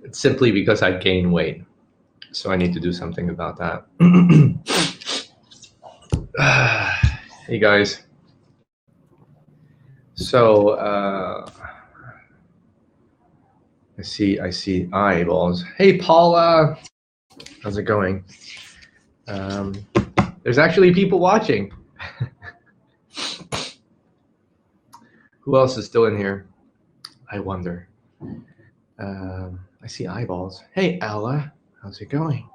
It's simply because I gained weight. So I need to do something about that. Hey guys. So I see eyeballs. Hey Paula, how's it going? There's actually people watching. Who else is still in here? I wonder. I see eyeballs. Hey Ella, how's it going?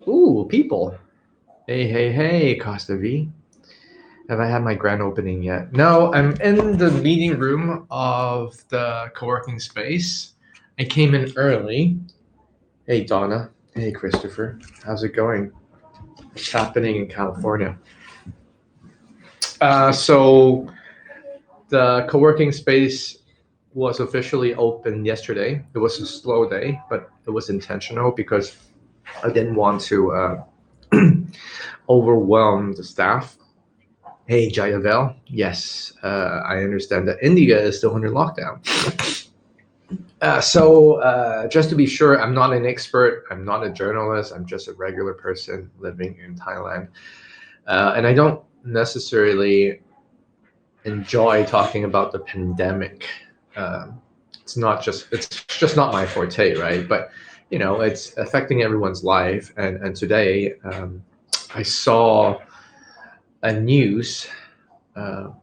Ooh, people. Hey, Costa V. Have I had my grand opening yet? No, I'm in the meeting room of the co-working space. I came in early. Hey Donna. Hey Christopher. How's it going? What's happening in California? So the co-working space was officially open yesterday. It was a slow day, but it was intentional because I didn't want to overwhelm the staff. Hey Jayavel, yes, I understand that India is still under lockdown. So just to be sure, I'm not an expert, I'm not a journalist, I'm just a regular person living in Thailand. And I don't necessarily enjoy talking about the pandemic. It's just not my forte, right? But you know, it's affecting everyone's life. And today I saw a news, and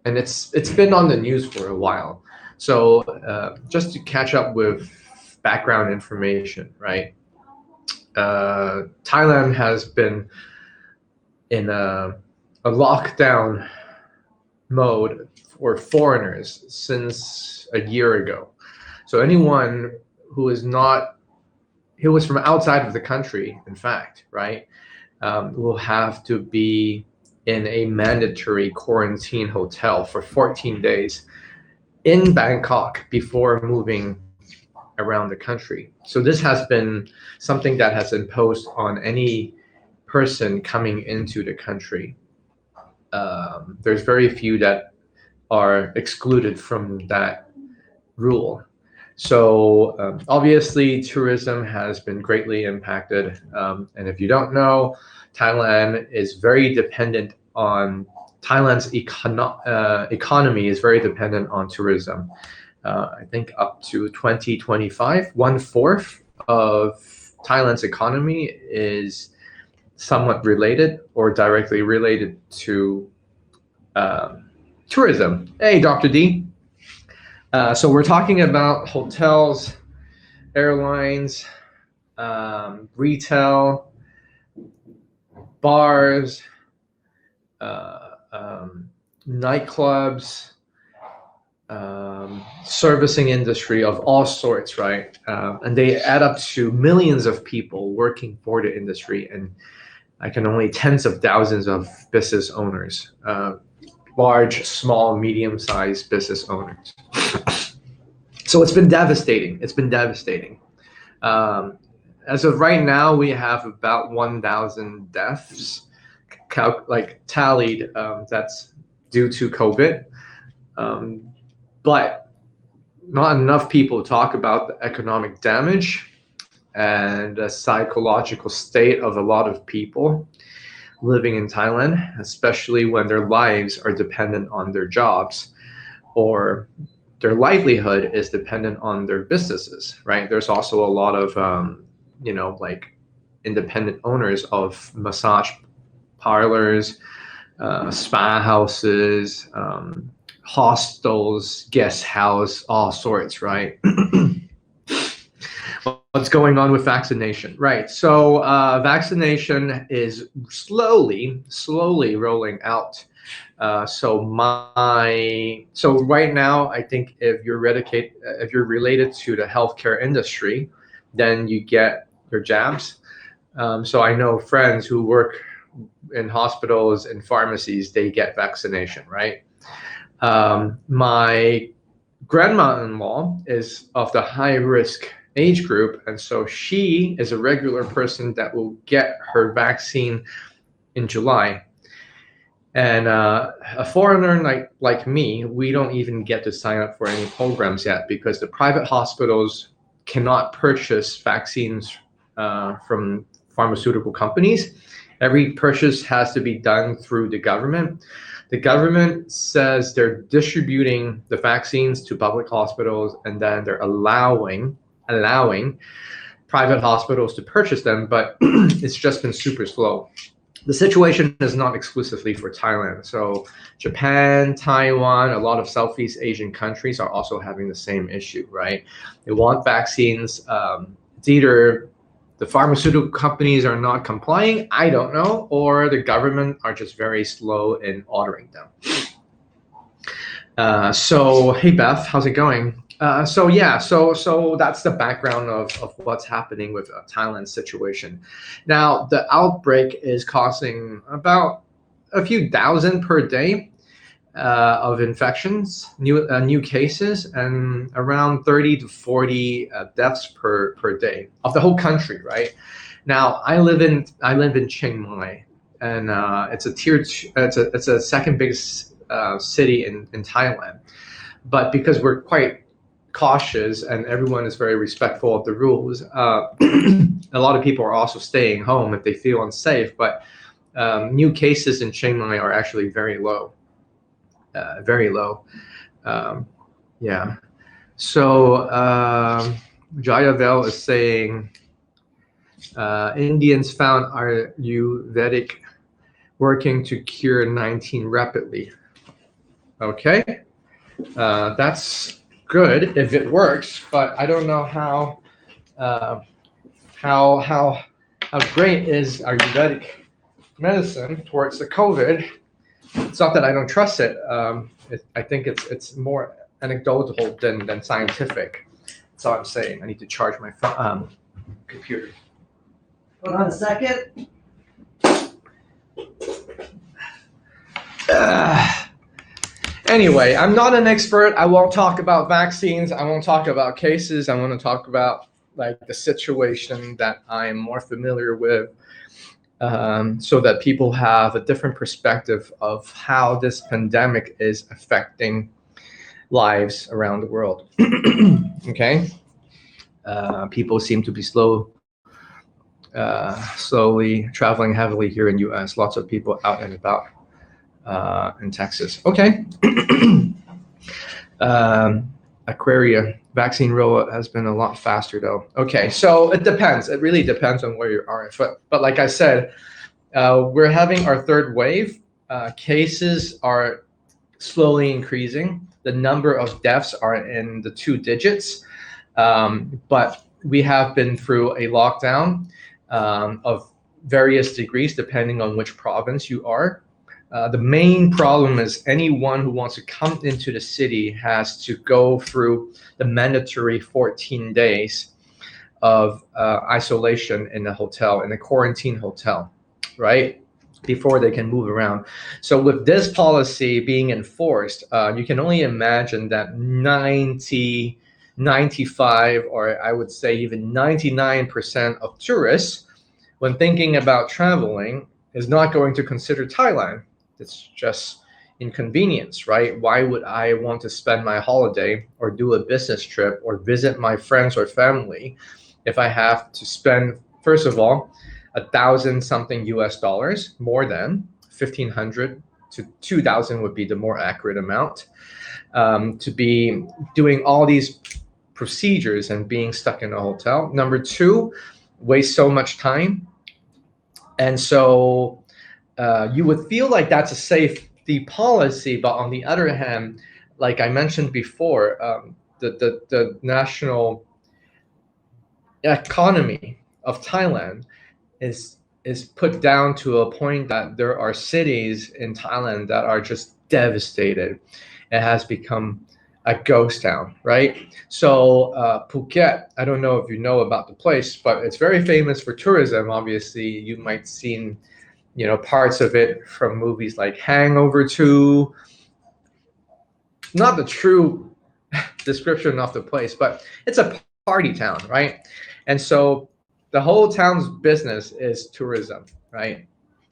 it's been on the news for a while. So just to catch up with background information, right? Thailand has been in a lockdown mode for foreigners since a year ago. So anyone who was from outside of the country, in fact, right, will have to be in a mandatory quarantine hotel for 14 days in Bangkok before moving around the country. So this has been something that has imposed on any person coming into the country. There's very few that are excluded from that rule. So obviously tourism has been greatly impacted. And if you don't know, Thailand's economy is very dependent on tourism. I think up to 2025, 1/4 of Thailand's economy is somewhat related or directly related to tourism. Hey, Dr. D. So we're talking about hotels, airlines, retail, bars, nightclubs, servicing industry of all sorts, right? And they add up to millions of people working for the industry, and I can only tens of thousands of business owners, large, small, medium-sized business owners. So it's been devastating. As of right now, we have about 1,000 deaths tallied. That's due to COVID. But not enough people talk about the economic damage and the psychological state of a lot of people living in Thailand, especially when their lives are dependent on their jobs or their livelihood is dependent on their businesses, right? There's also a lot of, like independent owners of massage parlors, spa houses, hostels, guest house, all sorts, right? What's going on with vaccination, right? So vaccination is slowly rolling out. So right now, I think if you're related to the healthcare industry, then you get your jabs. So I know friends who work in hospitals and pharmacies, they get vaccination, right? My grandma-in-law is of the high-risk age group, and so she is a regular person that will get her vaccine in July. And a foreigner like me, we don't even get to sign up for any programs yet because the private hospitals cannot purchase vaccines from pharmaceutical companies. Every purchase has to be done through the government. The government says they're distributing the vaccines to public hospitals, and then they're allowing private hospitals to purchase them, but it's just been super slow. The situation is not exclusively for Thailand. So Japan, Taiwan, a lot of Southeast Asian countries are also having the same issue, right? They want vaccines. It's either the pharmaceutical companies are not complying, I don't know, or the government are just very slow in ordering them. So hey Beth, how's it going? So that's the background of what's happening with Thailand's situation. Now the outbreak is causing about a few thousand per day of infections, new cases, and around 30 to 40 deaths per day of the whole country. Right now, I live in Chiang Mai, and it's a second biggest city in Thailand. But because we're quite cautious and everyone is very respectful of the rules, a lot of people are also staying home if they feel unsafe. But new cases in Chiang Mai are actually very low, very low. Yeah. So Jayavel is saying Indians found Ayurvedic working to cure 19 rapidly. Okay, that's good if it works, but I don't know how great is Ayurvedic medicine towards the COVID. It's not that I don't trust it. I think it's more anecdotal than scientific. That's all I'm saying. I need to charge my computer. Hold on a second. Anyway, I'm not an expert. I won't talk about vaccines. I won't talk about cases. I want to talk about like the situation that I'm more familiar with, so that people have a different perspective of how this pandemic is affecting lives around the world. Okay, people seem to be slowly traveling heavily here in U.S. Lots of people out and about in Texas. Okay. Aquaria vaccine rollout has been a lot faster though. Okay, so it depends. It really depends on where you are. But like I said, we're having our third wave. Cases are slowly increasing. The number of deaths are in the 2 digits. But we have been through a lockdown of various degrees depending on which province you are. The main problem is anyone who wants to come into the city has to go through the mandatory 14 days of isolation in a hotel, in a quarantine hotel, right? Before they can move around. So with this policy being enforced, you can only imagine that 90, 95, or I would say even 99% of tourists, when thinking about traveling, is not going to consider Thailand. It's just inconvenience, right? Why would I want to spend my holiday or do a business trip or visit my friends or family if I have to spend, first of all, 1,000 something US dollars, more than 1,500 to 2,000 would be the more accurate amount, to be doing all these procedures and being stuck in a hotel. Number two, waste so much time. And so you would feel like that's a safety policy, but on the other hand, like I mentioned before, the national economy of Thailand is put down to a point that there are cities in Thailand that are just devastated. It has become a ghost town, right? So Phuket, I don't know if you know about the place, but it's very famous for tourism. Obviously, you might seen parts of it from movies like Hangover 2. Not the true description of the place, but it's a party town, right? And so the whole town's business is tourism, right?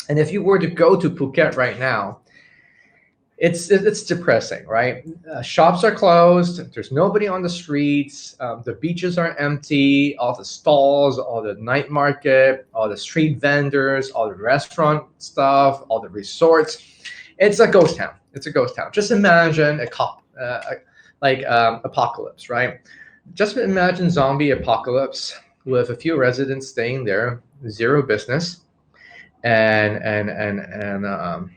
And if you were to go to Phuket right now, it's depressing, right? Shops are closed. There's nobody on the streets. The beaches are empty. All the stalls, all the night market, all the street vendors, all the restaurant stuff, all the resorts. It's a ghost town. It's a ghost town. Just imagine apocalypse, right? Just imagine zombie apocalypse with a few residents staying there, zero business, and and and and um,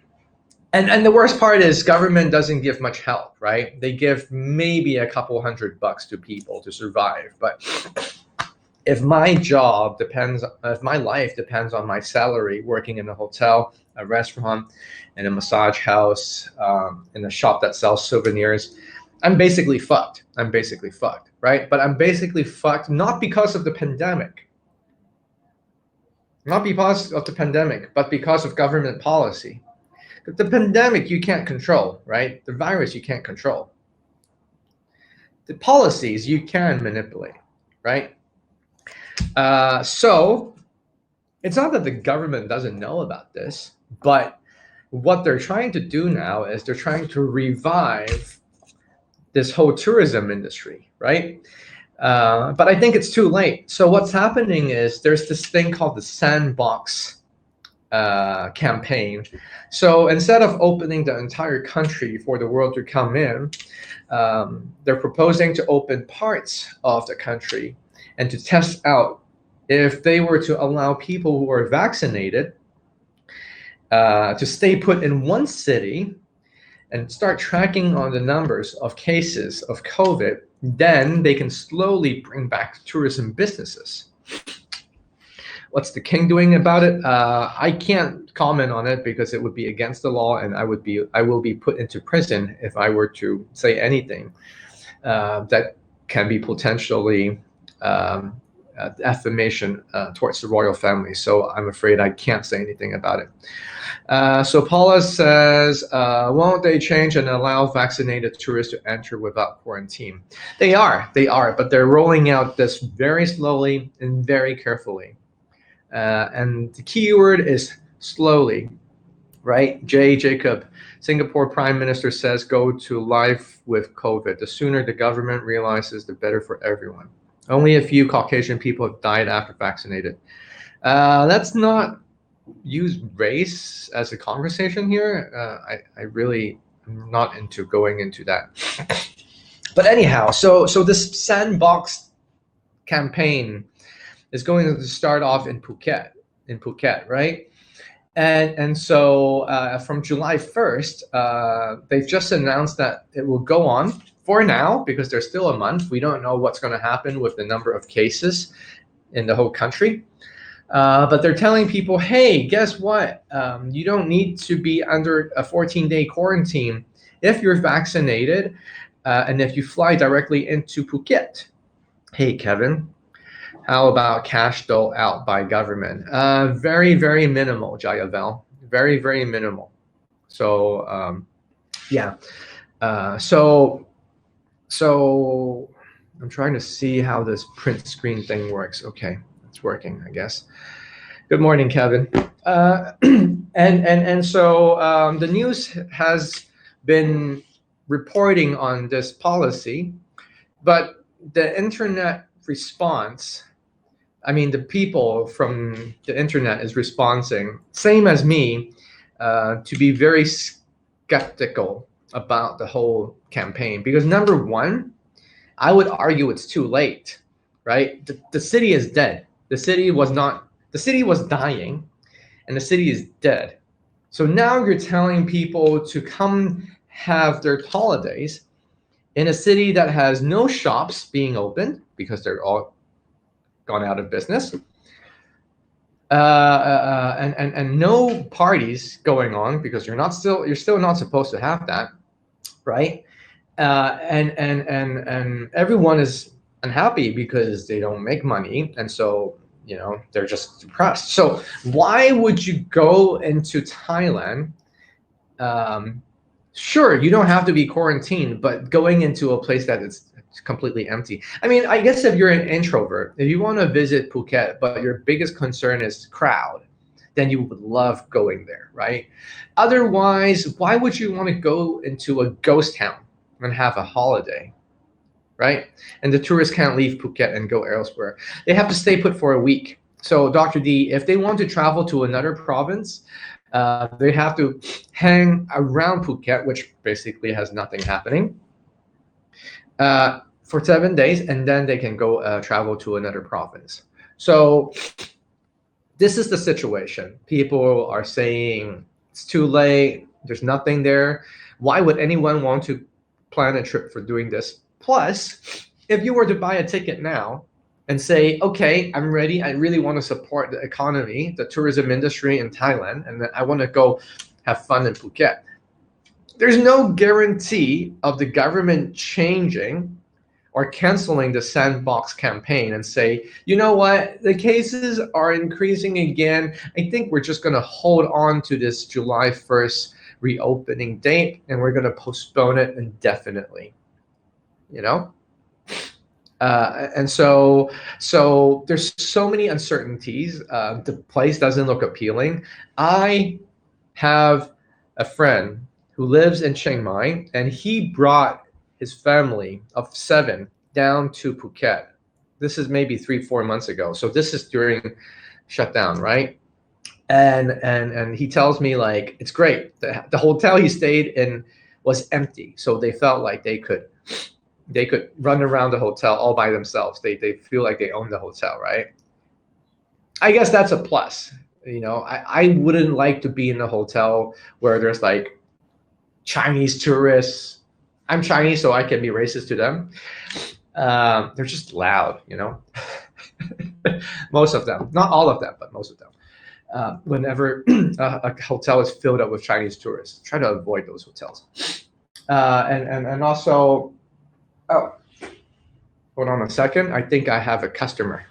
and the worst part is government doesn't give much help, right? They give maybe a couple $100 to people to survive. But if my job depends, if my life depends on my salary, working in a hotel, a restaurant, in a massage house, in a shop that sells souvenirs, I'm basically fucked. I'm basically fucked, right? But I'm basically fucked not because of the pandemic, not because of the pandemic, but because of government policy. The pandemic you can't control, right? The virus you can't control. The policies you can manipulate, right? So it's not that the government doesn't know about this, but what they're trying to do now is they're trying to revive this whole tourism industry, right? But I think it's too late. So what's happening is there's this thing called the sandbox campaign. So instead of opening the entire country for the world to come in, they're proposing to open parts of the country and to test out if they were to allow people who are vaccinated to stay put in one city and start tracking on the numbers of cases of COVID, then they can slowly bring back tourism businesses. What's the king doing about it? I can't comment on it because it would be against the law, and I will be put into prison if I were to say anything that can be potentially affirmation towards the royal family. So I'm afraid I can't say anything about it. So Paula says, won't they change and allow vaccinated tourists to enter without quarantine? They are, but they're rolling out this very slowly and very carefully. And the key word is slowly, right? Jacob, Singapore Prime Minister says go to life with COVID. The sooner the government realizes, the better for everyone. Only a few Caucasian people have died after vaccinated. Let's not use race as a conversation here. I really am not into going into that. But anyhow, so this sandbox campaign is going to start off in Phuket, right? And so from July 1st, they've just announced that it will go on for now because there's still a month. We don't know what's going to happen with the number of cases in the whole country. But they're telling people, hey, guess what? You don't need to be under a 14-day quarantine if you're vaccinated and if you fly directly into Phuket. Hey, Kevin, how about cash dole out by government? Very, very minimal, Jayavel. Very, very minimal. So, yeah. So I'm trying to see how this print screen thing works. Okay, it's working, I guess. Good morning, Kevin. And so the news has been reporting on this policy, but the internet response, I mean, the people from the internet is responding, same as me, to be very skeptical about the whole campaign. Because number one, I would argue it's too late, right? The city is dead. The city was dying, and the city is dead. So now you're telling people to come have their holidays in a city that has no shops being opened because they're all gone out of business, and no parties going on because you're still not supposed to have that, right? And everyone is unhappy because they don't make money, and so they're just depressed. So why would you go into Thailand? Sure, you don't have to be quarantined, but going into a place that is completely empty. I mean, I guess if you're an introvert, if you want to visit Phuket, but your biggest concern is crowd, then you would love going there, right? Otherwise, why would you want to go into a ghost town and have a holiday, right? And the tourists can't leave Phuket and go elsewhere. They have to stay put for a week. So, Dr. D, if they want to travel to another province, they have to hang around Phuket, which basically has nothing happening, for 7 days, and then they can go travel to another province. So this is the situation. People are saying it's too late. There's nothing there. Why would anyone want to plan a trip for doing this? Plus, if you were to buy a ticket now and say, okay, I'm ready. I really want to support the economy, the tourism industry in Thailand, and I want to go have fun in Phuket. There's no guarantee of the government changing or canceling the sandbox campaign and say, you know what, the cases are increasing again. I think we're just going to hold on to this July 1st reopening date, and we're going to postpone it indefinitely, you know? And so there's so many uncertainties. The place doesn't look appealing. I have a friend who lives in Chiang Mai, and he brought his family of 7 down to Phuket. This is maybe 3-4 months ago. So this is during shutdown, right? And he tells me, like, it's great. The hotel he stayed in was empty, so they felt like they could run around the hotel all by themselves. They feel like they own the hotel, right? I guess that's a plus. You know, I wouldn't like to be in a hotel where there's like Chinese tourists. I'm Chinese, so I can be racist to them. They're just loud, you know. Most of them, not all of them, but most of them. Whenever a hotel is filled up with Chinese tourists, try to avoid those hotels. And also, oh, hold on a second. I think I have a customer.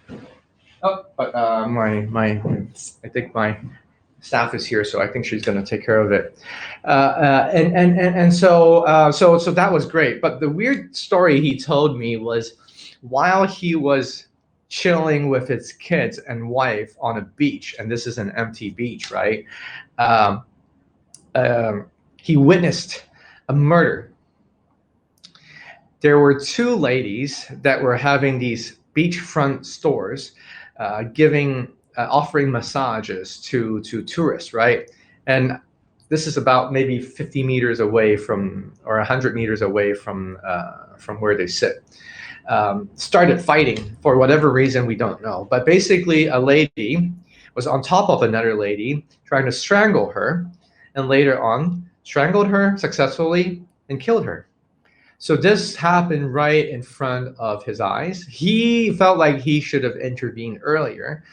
Oh, but I think my staff is here, so I think she's going to take care of it. So that was great. But the weird story he told me was, while he was chilling with his kids and wife on a beach, and this is an empty beach, right? He witnessed a murder. There were 2 ladies that were having these beachfront stores, offering massages to tourists, right? And this is about maybe 50 meters away from, or 100 meters away from where they sit. Started fighting for whatever reason, we don't know. But basically, a lady was on top of another lady trying to strangle her, and later on strangled her successfully and killed her. So this happened right in front of his eyes. He felt like he should have intervened earlier,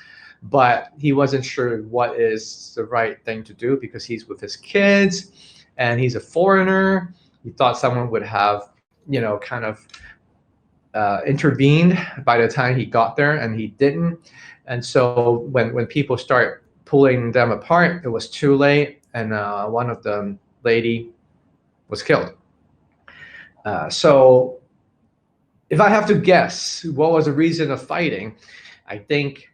but he wasn't sure what is the right thing to do because he's with his kids and he's a foreigner. He thought someone would have, you know, kind of intervened by the time he got there, and he didn't. And so when people start pulling them apart, it was too late, and one of the lady was killed. So if I have to guess what was the reason of fighting, I think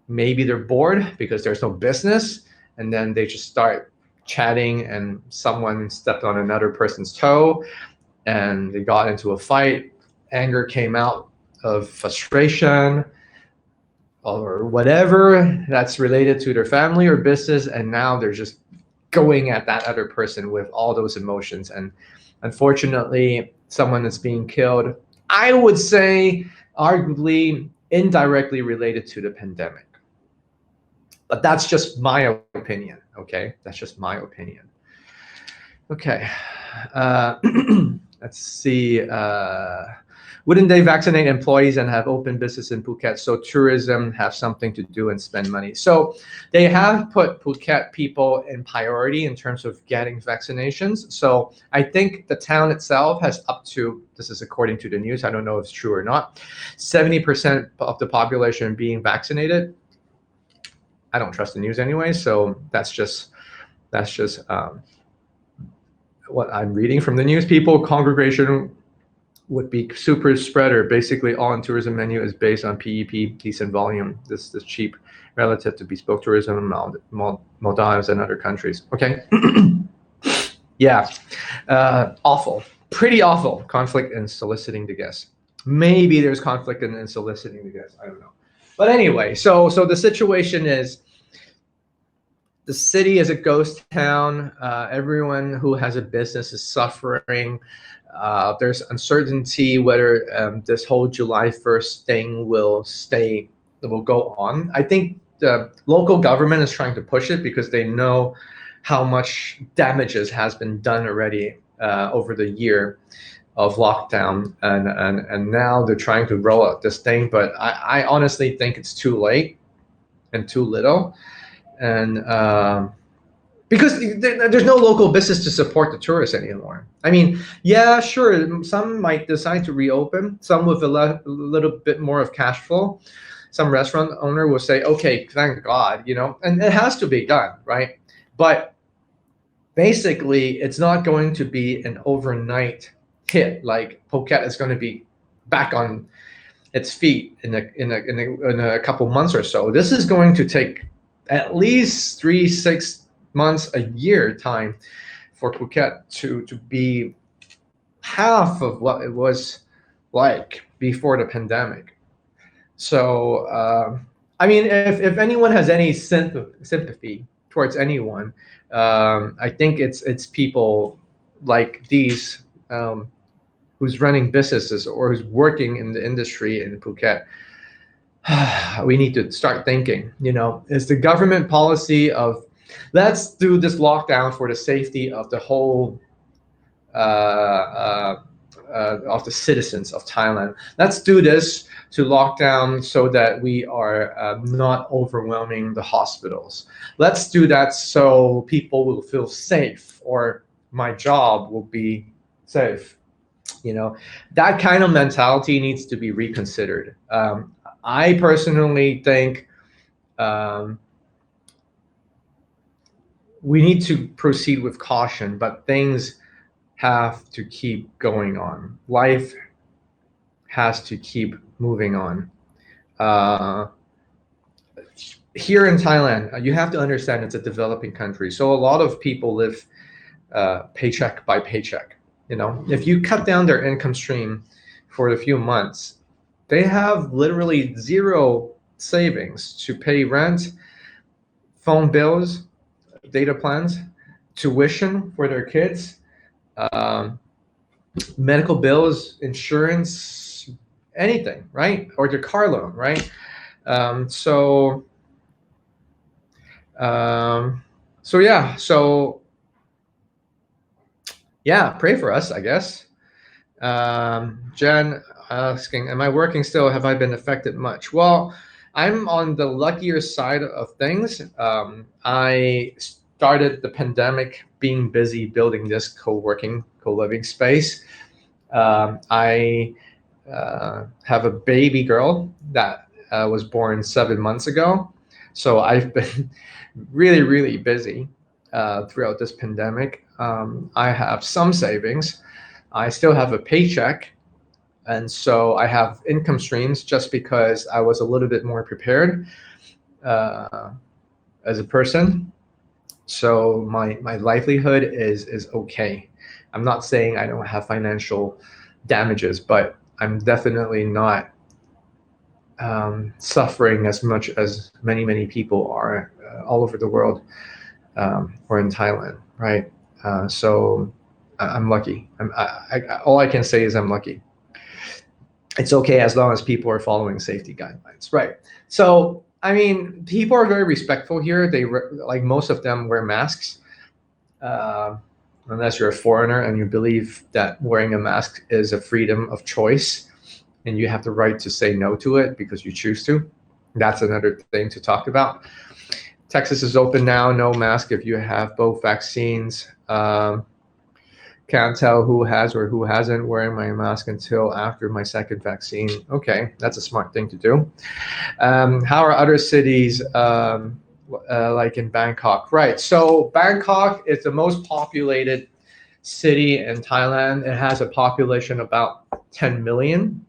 maybe they're bored because there's no business, and then they just start chatting and someone stepped on another person's toe and they got into a fight. Anger came out of frustration or whatever that's related to their family or business, and now they're just going at that other person with all those emotions. And unfortunately, someone is being killed. I would say arguably indirectly related to the pandemic. But that's just my opinion, okay? That's just my opinion. Okay, let's see. Wouldn't they vaccinate employees and have open business in Phuket so tourism have something to do and spend money? So they have put Phuket people in priority in terms of getting vaccinations. So I think the town itself has up to, this is according to the news, I don't know if it's true or not, 70% of the population being vaccinated. I don't trust the news anyway, so that's just what I'm reading from the news. People congregation would be super spreader. Basically, all in tourism menu is based on PEP, decent volume. This cheap relative to bespoke tourism in Maldives and other countries. Okay. Yeah. Awful. Pretty awful. Conflict in soliciting the guests. Maybe there's conflict in soliciting the guests. I don't know. But anyway, so the situation is the city is a ghost town. Everyone who has a business is suffering. There's uncertainty whether this whole July 1st thing will go on. I think the local government is trying to push it because they know how much damages has been done already over the year of lockdown, and now they're trying to roll out this thing. But I honestly think it's too late and too little, and because there's no local business to support the tourists anymore. I mean, yeah, sure, some might decide to reopen, some with a little bit more of cash flow. Some restaurant owner will say, okay, thank God, and it has to be done, right? But basically, it's not going to be an overnight hit. Like Phuket is going to be back on its feet in a couple months or so. This is going to take at least 3-6 months, a year time for Phuket to be half of what it was like before the pandemic. So I mean, if anyone has any sympathy towards anyone, I think it's people like these who's running businesses or who's working in the industry in Phuket. We need to start thinking, is the government policy of let's do this lockdown for the safety of the whole of the citizens of Thailand. Let's do this to lock down so that we are not overwhelming the hospitals. Let's do that so people will feel safe, or my job will be safe. That kind of mentality needs to be reconsidered. I personally think we need to proceed with caution, but things have to keep going on. Life has to keep moving on. Here in Thailand, you have to understand it's a developing country, so a lot of people live paycheck by paycheck. If you cut down their income stream for a few months, they have literally zero savings to pay rent, phone bills, data plans, tuition for their kids, medical bills, insurance, anything, right? Or their car loan, right? So yeah, pray for us, I guess. Jen asking, am I working still? Have I been affected much? Well, I'm on the luckier side of things. I started the pandemic being busy building this co-living space. I have a baby girl that was born 7 months ago. So I've been really, really busy throughout this pandemic. I have some savings. I still have a paycheck. And so I have income streams just because I was a little bit more prepared as a person. So my livelihood is okay. I'm not saying I don't have financial damages, but I'm definitely not suffering as much as many people are all over the world or in Thailand, right? So I'm lucky. All I can say is I'm lucky. It's okay as long as people are following safety guidelines, right? So I mean, people are very respectful here. They like most of them wear masks, unless you're a foreigner and you believe that wearing a mask is a freedom of choice, and you have the right to say no to it because you choose to. That's another thing to talk about. Texas is open now. No mask if you have both vaccines. Can't tell who has or who hasn't wearing my mask until after my second vaccine. Okay, that's a smart thing to do. How are other cities like in Bangkok? Right, so Bangkok is the most populated city in Thailand. It has a population about 10 million,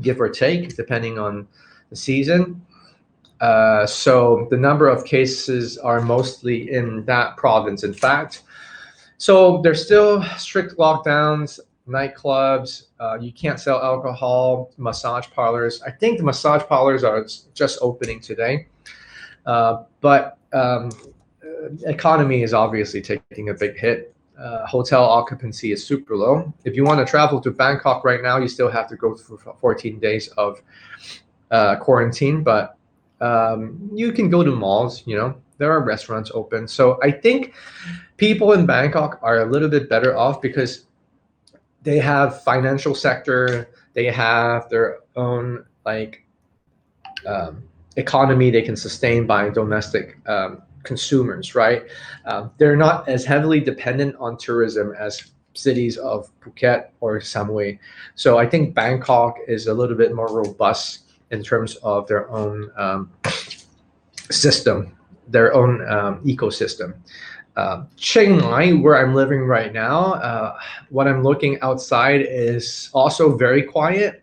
give or take, depending on the season. So the number of cases are mostly in that province, in fact. So there's still strict lockdowns, nightclubs, you can't sell alcohol, massage parlors. I think the massage parlors are just opening today. But economy is obviously taking a big hit. Hotel occupancy is super low. If you want to travel to Bangkok right now, you still have to go through 14 days of quarantine, but you can go to malls, there are restaurants open. So I think people in Bangkok are a little bit better off because they have financial sector, they have their own economy they can sustain by domestic consumers, right? They're not as heavily dependent on tourism as cities of Phuket or Samui. So I think Bangkok is a little bit more robust in terms of their own system, their own ecosystem. Chiang Mai, where I'm living right now, what I'm looking outside is also very quiet.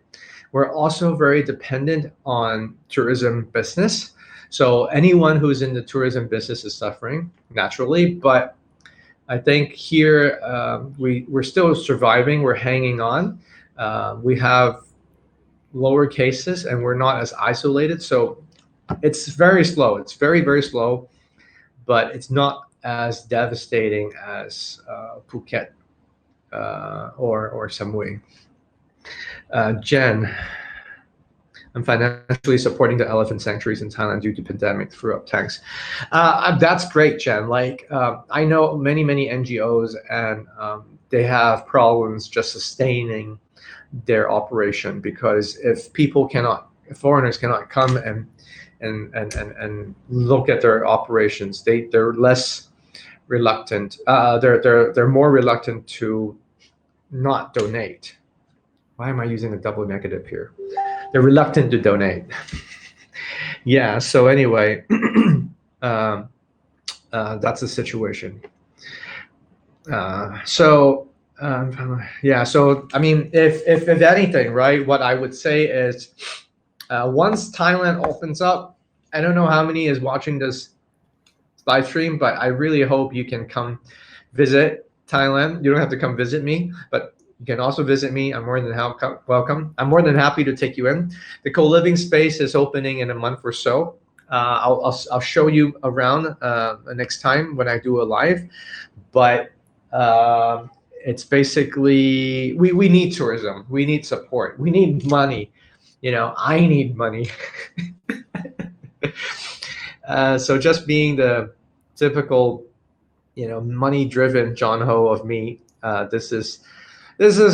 We're also very dependent on tourism business. So anyone who's in the tourism business is suffering naturally, but I think here we're still surviving, we're hanging on. We have lower cases and we're not as isolated. So it's very slow. It's very, very slow, but it's not as devastating as Phuket or Samui. Jen, I'm financially supporting the elephant sanctuaries in Thailand due to pandemic through up tanks. That's great, Jen. I know many NGOs and they have problems just sustaining their operation because if foreigners cannot come and look at their operations, they're less reluctant. They're more reluctant to not donate. Why am I using a double negative here? They're reluctant to donate. Yeah. So anyway, that's the situation. Yeah. So I mean, if anything, right? What I would say is, once Thailand opens up, I don't know how many is watching this live stream, but I really hope you can come visit Thailand. You don't have to come visit me, but you can also visit me. I'm more than welcome. I'm more than happy to take you in. The co-living space is opening in a month or so. I'll show you around next time when I do a live. But it's basically we need tourism. We need support. We need money. I need money. So just being the typical, money-driven John Ho of me, this is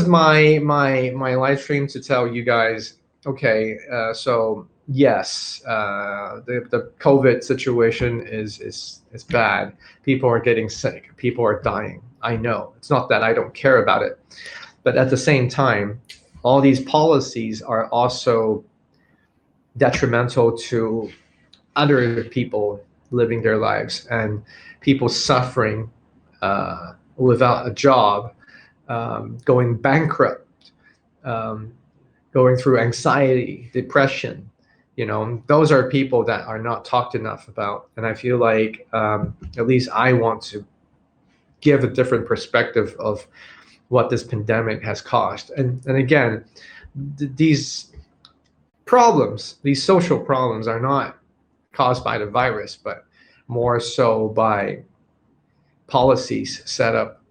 my live stream to tell you guys. Okay, so yes, the COVID situation is bad. People are getting sick. People are dying. I know. It's not that I don't care about it, but at the same time, all these policies are also detrimental to other people living their lives and people suffering without a job, going bankrupt, going through anxiety, depression. Those are people that are not talked enough about. And I feel like at least I want to give a different perspective of what this pandemic has caused. And again, these problems, these social problems are not caused by the virus, but more so by policies set up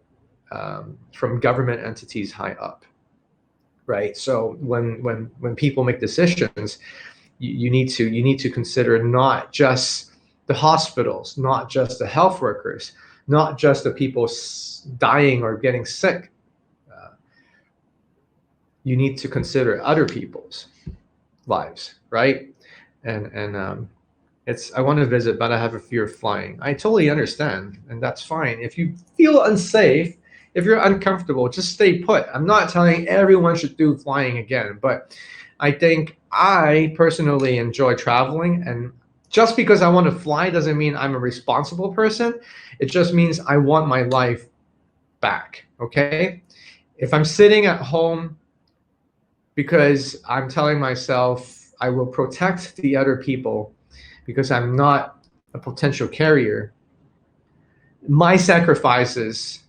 from government entities high up, right? So when people make decisions, you need to consider not just the hospitals, not just the health workers, not just the people dying or getting sick. You need to consider other people's lives, right? And I want to visit, but I have a fear of flying. I totally understand, and that's fine. If you feel unsafe, if you're uncomfortable, just stay put. I'm not telling everyone should do flying again, but I think I personally enjoy traveling, and just because I want to fly doesn't mean I'm a responsible person. It just means I want my life back, okay? If I'm sitting at home because I'm telling myself I will protect the other people, because I'm not a potential carrier, my sacrifices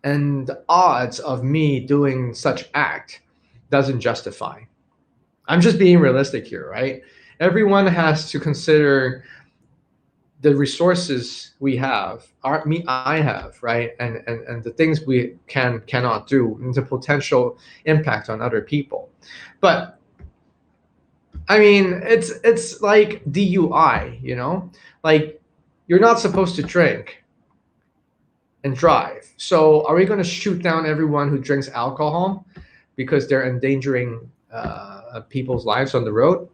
and the odds of me doing such act doesn't justify. I'm just being realistic here, right? Everyone has to consider the resources we have, I have, right, and the things we cannot do, and the potential impact on other people. But I mean, it's like DUI, you know, like you're not supposed to drink and drive. So are we going to shoot down everyone who drinks alcohol because they're endangering people's lives on the road?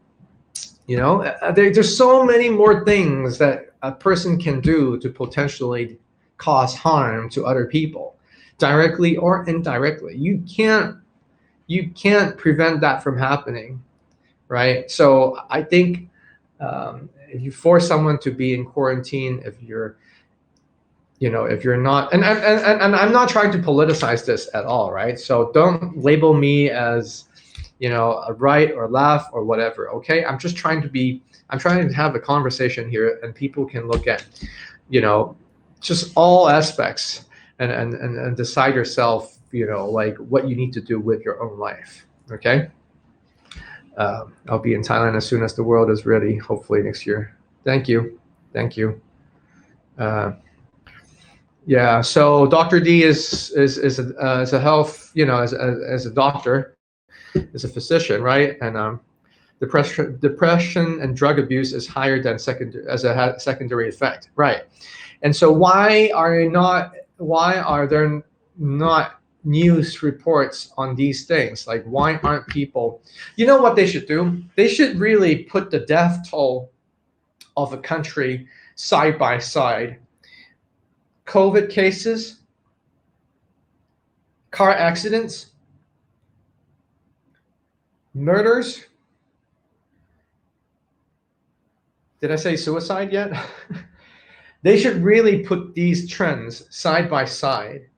You know, there's so many more things that a person can do to potentially cause harm to other people, directly or indirectly. You can't prevent that from happening, right? So I think if you force someone to be in quarantine, if you're not, and I'm not trying to politicize this at all, right? So don't label me as a right or left or whatever. Okay, I'm trying to have a conversation here, and people can look at just all aspects and decide yourself, like what you need to do with your own life. Okay. I'll be in Thailand as soon as the world is ready, hopefully next year. Thank you. uh, yeah, so Dr. D is a health, as a doctor, is a physician, right? And depression and drug abuse is higher than secondary effect, right? And so why are there not news reports on these things? Like, why aren't people? You know what they should do? They should really put the death toll of a country side by side. COVID cases, car accidents, murders. Did I say suicide yet? They should really put these trends side by side,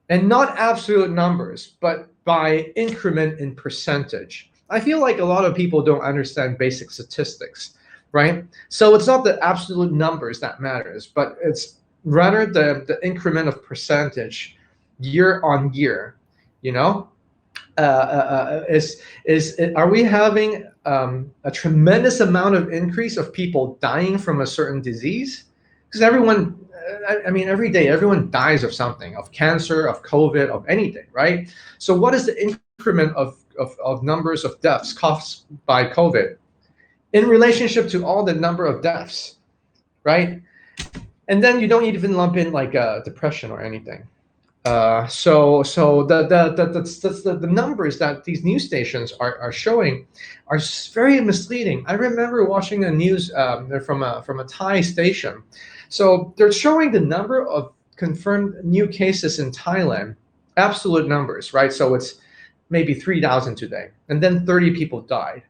and not absolute numbers, but by increment in percentage. I feel like a lot of people don't understand basic statistics, right? So it's not the absolute numbers that matters, but it's rather the increment of percentage year on year. You know, are we having a tremendous amount of increase of people dying from a certain disease? Because I mean, every day everyone dies of something, of cancer, of COVID, of anything, right? So what is the increment of numbers of deaths caused by COVID in relationship to all the number of deaths, right? And then you don't even lump in like depression or anything. So the numbers that these news stations are showing are very misleading. I remember watching the news from a Thai station. So they're showing the number of confirmed new cases in Thailand, absolute numbers, right? So it's maybe 3,000 today, and then 30 people died.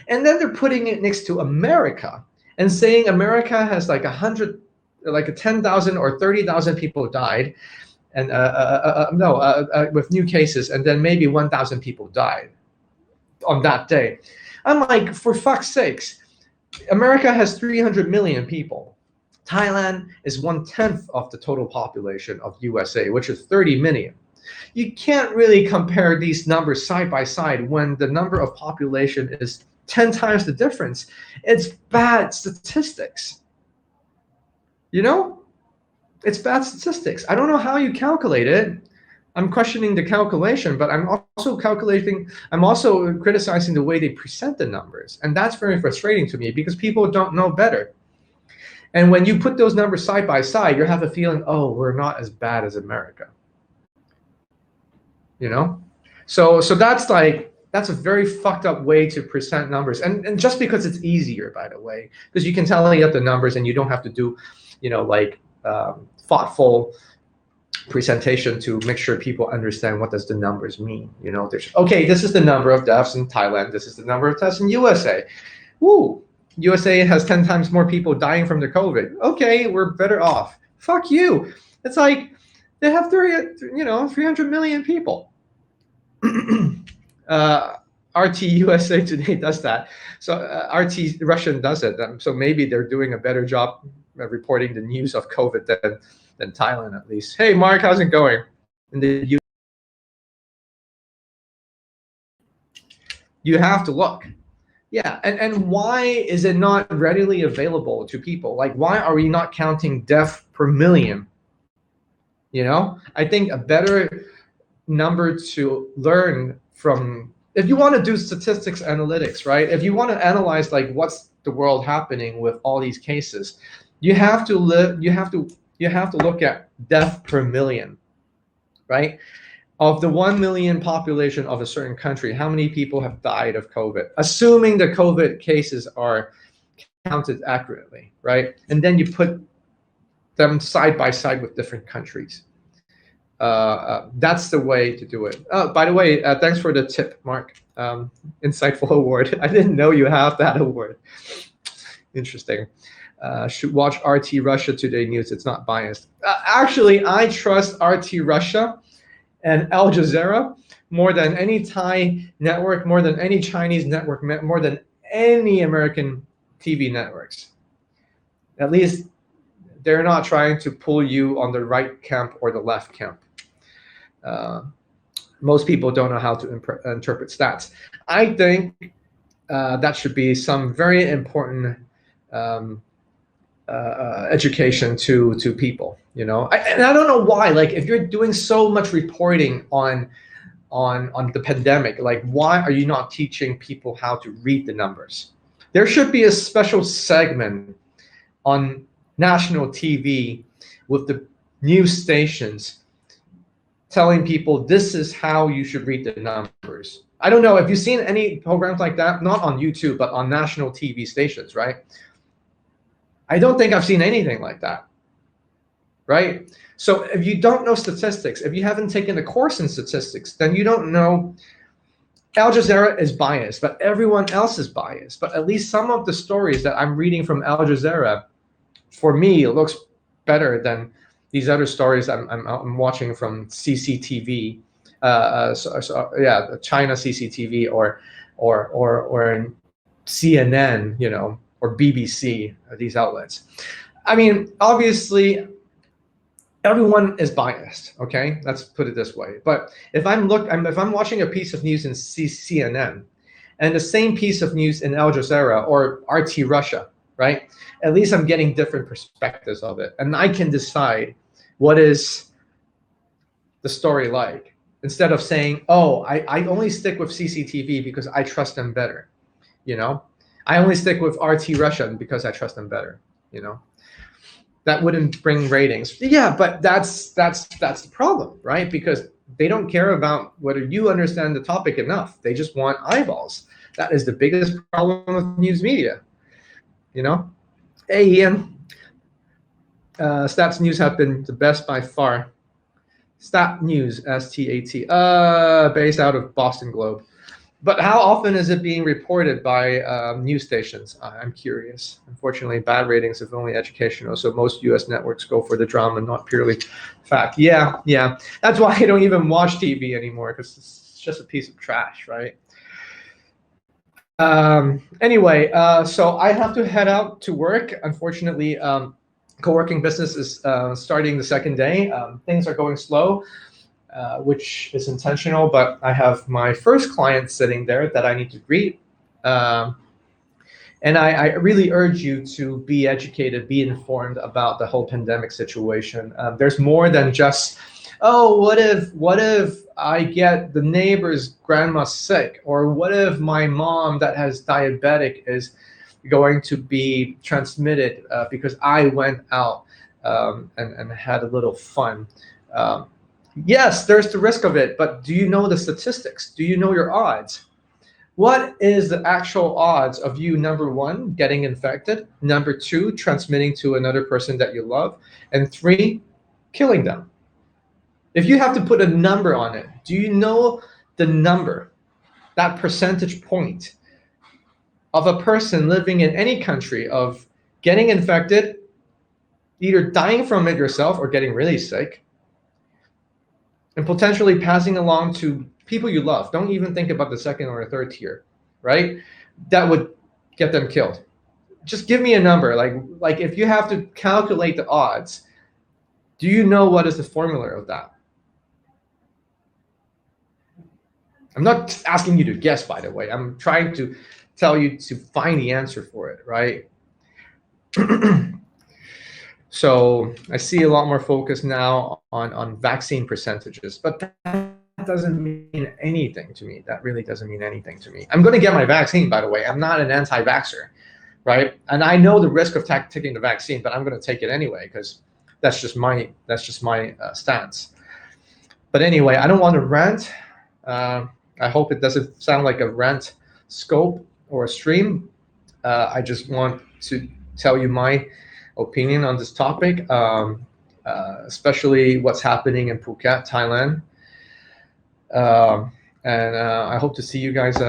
And then they're putting it next to America and saying America has like 10,000 or 30,000 people died, and with new cases, and then maybe 1,000 people died on that day. I'm like, for fuck's sakes, America has 300 million people. Thailand is 1/10 of the total population of USA, which is 30 million. You can't really compare these numbers side by side when the number of population is 10 times the difference. It's bad statistics. It's bad statistics. I don't know how you calculate it. I'm questioning the calculation, but I'm also criticizing the way they present the numbers. And that's very frustrating to me because people don't know better. And when you put those numbers side by side, you have a feeling, oh, we're not as bad as America. So that's a very fucked up way to present numbers. And just because it's easier, by the way, because you can tally up the numbers and you don't have to do, thoughtful presentation to make sure people understand what does the numbers mean. This is the number of deaths in Thailand. This is the number of deaths in USA. Woo! USA has 10 times more people dying from the COVID. Okay, we're better off. Fuck you. It's like they have 300 million people. RT USA Today does that. So RT Russian does it. So maybe they're doing a better job reporting the news of COVID than Thailand, at least. Hey, Mark, how's it going? And you have to look. Yeah, and why is it not readily available to people? Like, why are we not counting death per million? You know, I think a better number to learn from, if you want to do statistics analytics, right? If you want to analyze like what's the world happening with all these cases, you have to look at death per million, right? Of the 1 million population of a certain country, how many people have died of COVID? Assuming the COVID cases are counted accurately, right? And then you put them side by side with different countries. That's the way to do it. Oh, by the way, thanks for the tip, Mark. Insightful award. I didn't know you have that award. Interesting. Should watch RT Russia Today News. It's not biased. Actually, I trust RT Russia and Al Jazeera more than any Thai network, more than any Chinese network, more than any American TV networks. At least they're not trying to pull you on the right camp or the left camp. Most people don't know how to interpret stats. I think that should be some very important education to people. You know, and I don't know why. Like, if you're doing so much reporting on the pandemic, like, why are you not teaching people how to read the numbers? There should be a special segment on national TV with the news stations telling people this is how you should read the numbers. I don't know if you've seen any programs like that, not on YouTube, but on national TV stations, right? I don't think I've seen anything like that, right? So if you don't know statistics, if you haven't taken a course in statistics, then you don't know. Al Jazeera is biased, but everyone else is biased. But at least some of the stories that I'm reading from Al Jazeera, for me, it looks better than these other stories I'm watching from CCTV, China CCTV or CNN, you know, or BBC, these outlets. I mean, obviously, everyone is biased. Okay, let's put it this way. But if I'm watching a piece of news in CNN, and the same piece of news in Al Jazeera or RT Russia, right? At least I'm getting different perspectives of it, and I can decide what is the story like, instead of saying, oh, I only stick with CCTV because I trust them better. You know, I only stick with RT Russia because I trust them better. You know, that wouldn't bring ratings. Yeah, but that's the problem, right? Because they don't care about whether you understand the topic enough. They just want eyeballs. That is the biggest problem with news media. You know, hey Ian, Stats News have been the best by far. Stat News, STAT, based out of Boston Globe. But how often is it being reported by news stations? I'm curious. Unfortunately, bad ratings is only educational, so most U.S. networks go for the drama, not purely fact. Yeah. That's why I don't even watch TV anymore, because it's just a piece of trash, right? Anyway, so I have to head out to work. Unfortunately, co-working business is starting the second day. Things are going slow, which is intentional, but I have my first client sitting there that I need to greet. And I really urge you to be educated, be informed about the whole pandemic situation. There's more than just, oh, what if I get the neighbor's grandma sick? Or what if my mom that has diabetic is going to be transmitted because I went out and had a little fun? Yes, there's the risk of it, but do you know the statistics? Do you know your odds? What is the actual odds of you, number one, getting infected, number two, transmitting to another person that you love, and three, killing them? If you have to put a number on it, do you know the number, that percentage point of a person living in any country of getting infected, either dying from it yourself or getting really sick, and potentially passing along to people you love. Don't even think about the second or third tier, right? That would get them killed. Just give me a number. Like if you have to calculate the odds, do you know what is the formula of that? I'm not asking you to guess, by the way. I'm trying to tell you to find the answer for it, right? So I see a lot more focus now on vaccine percentages, but that doesn't mean anything to me. That really doesn't mean anything to me. I'm going to get my vaccine, by the way. I'm not an anti-vaxxer, right? And I know the risk of taking the vaccine, but I'm going to take it anyway because that's just my stance. But anyway, I don't want to rant. I hope it doesn't sound like a rant scope or a stream. I just want to tell you my opinion on this topic, especially what's happening in Phuket, Thailand. And I hope to see you guys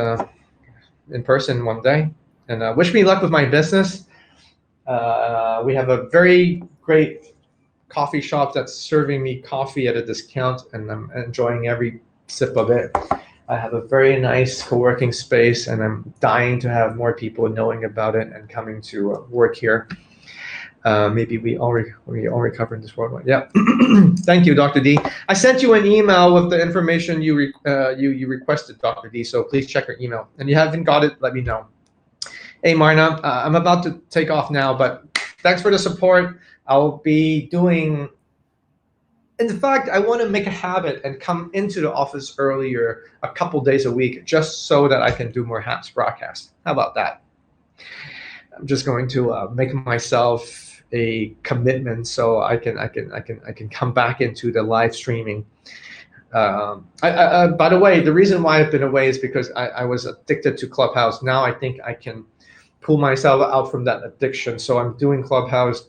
in person one day. And wish me luck with my business. We have a very great coffee shop that's serving me coffee at a discount, and I'm enjoying every sip of it. I have a very nice co-working space, and I'm dying to have more people knowing about it and coming to work here. Maybe we already covered this worldwide. Yeah. Thank you, Dr. D. I sent you an email with the information you requested, Dr. D. So please check your email. And you haven't got it, let me know. Hey, Marna, I'm about to take off now, but thanks for the support. I'll be doing. In fact, I want to make a habit and come into the office earlier, a couple days a week, just so that I can do more HAPS broadcasts. How about that? I'm just going to make myself a commitment so I can come back into the live streaming. By the way, the reason why I've been away is because I was addicted to Clubhouse. Now I think I can pull myself out from that addiction. So I'm doing Clubhouse,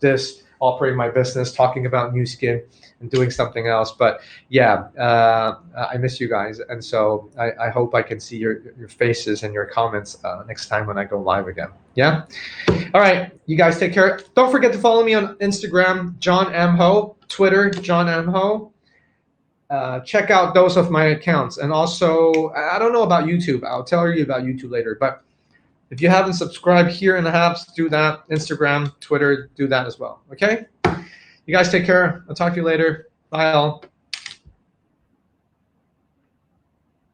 operating my business, talking about new skin, and doing something else. But yeah, I miss you guys, and so I hope I can see your faces and your comments next time when I go live again. Yeah. All right, you guys take care. Don't forget to follow me on Instagram, John M Ho, Twitter, John M Ho. Check out those of my accounts, and also I don't know about YouTube. I'll tell you about YouTube later, but if you haven't subscribed here in the apps, do that. Instagram, Twitter, do that as well. Okay? You guys take care. I'll talk to you later. Bye all.